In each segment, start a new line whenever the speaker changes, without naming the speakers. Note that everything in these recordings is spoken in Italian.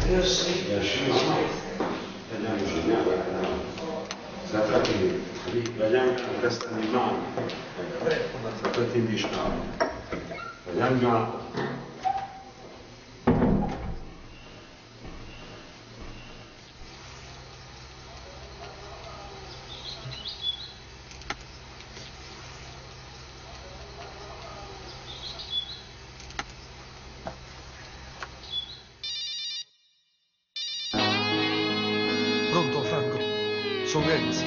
Sì, vediamo vediamo questa di mano, sta indicando, vediamo.
Pronto, Franco? Sono Enzo.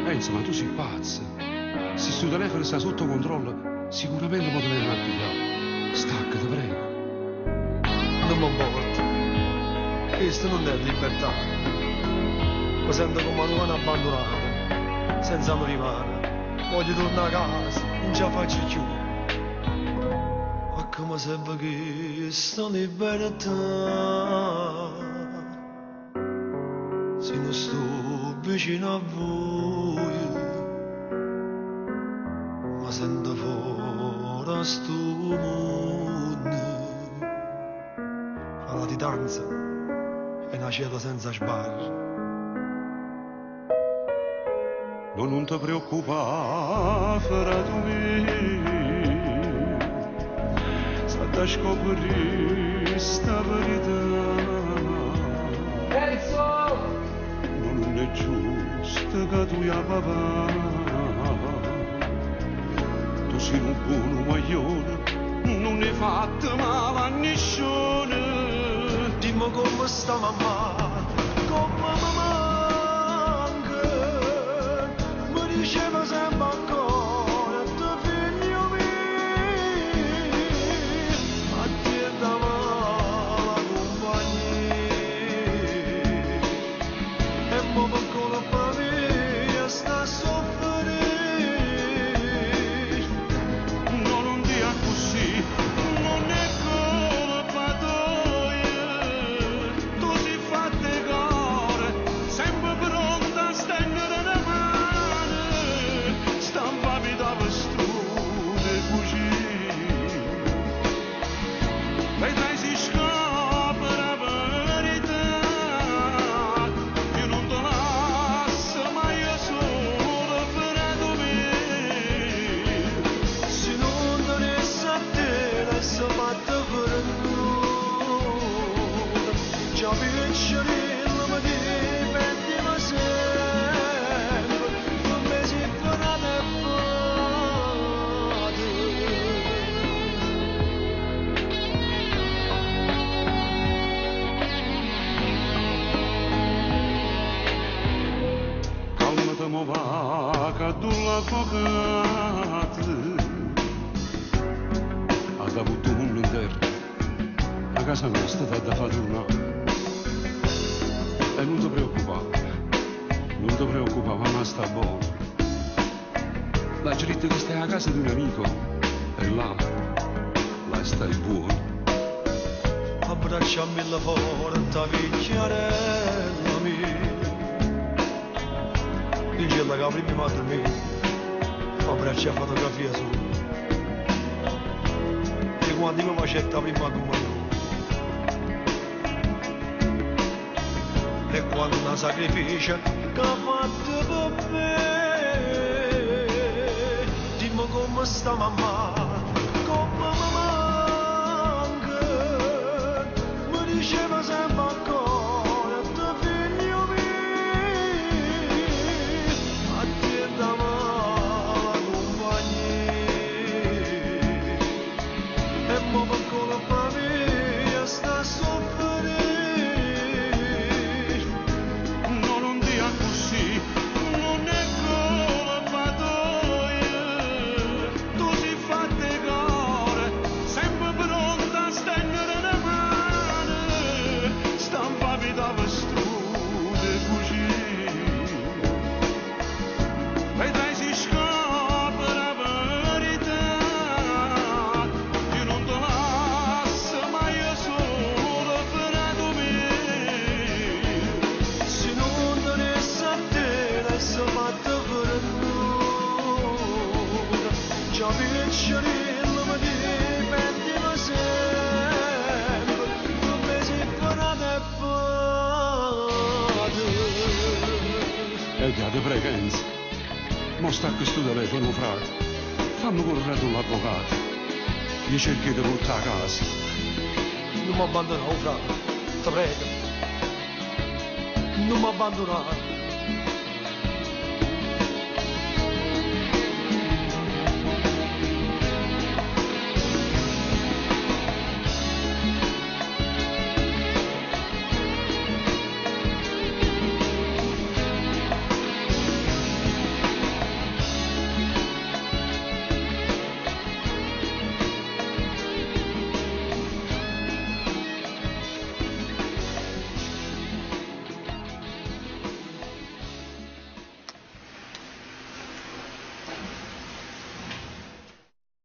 Enzo, ma tu sei pazzo. Se sto telefono sta sotto controllo, sicuramente mi devono pigliare. Stacca, ti prego.
Non mi importa. Questo non è libertà. Mi sento come una umana abbandonata, senza un rimane. Voglio tornare a casa, non ce la faccio più. Ma come sembra che sta libertà, se non sto vicino a voi, ma sento fuori a sto mondo. La latitanza è una cielo senza sbarri.
Non ti preoccupare, fratello mio, se ti scopri sta verità.
Enzo!
Non è giusto che tu ya papà, tu sei un buon guaglione, non hai fatto male a nessuno.
Dimmi come sta mamma, come mi manca. Mi diceva sempre ancora, tuo figlio mio, a te dava la compagnia. E mo per colpa mia sta a soffrire.
No, non dia così, non è colpa tua. Tu sei fatta cuore, sempre pronta a stendere le mani. Stampavi da vestone così. Vedrai si scopre la verità. Io non ti lascio mai solo, fratello mio.
Se non dovesse a te la sapata per noi, già piacciono mi dipendeva sempre, non mi si tornate a fare.
Calmate mo va, che tu l'avvocato ha avuto un mondo intero. La casa nostra t'ha da fare tornare. E non ti preoccupare, ma sta buono. La gente che stai a casa di un amico, e là stai buono.
Abbracciami la porta, vecchiarella mia. Il giorno che prima mi ha dormito, abbraccia fotografia sua. E quando mi facetta prima come lui. E quando una sacrificio che ha fatto per me. Dimmi come sta mamma, come mi manca. Mi diceva sempre ancora, tuo figlio mio, a te dava la compagnia. E mo per colpa mia sta a soffrire.
No, non dia così, non è colpa tua. Tu sei fatta Vincenzo, mo sta questo telefono, frate, fammi correre con l'avvocato, gli cerchi di portare a casa.
Non mi abbandonare, frate, ti prego. Non mi abbandonare.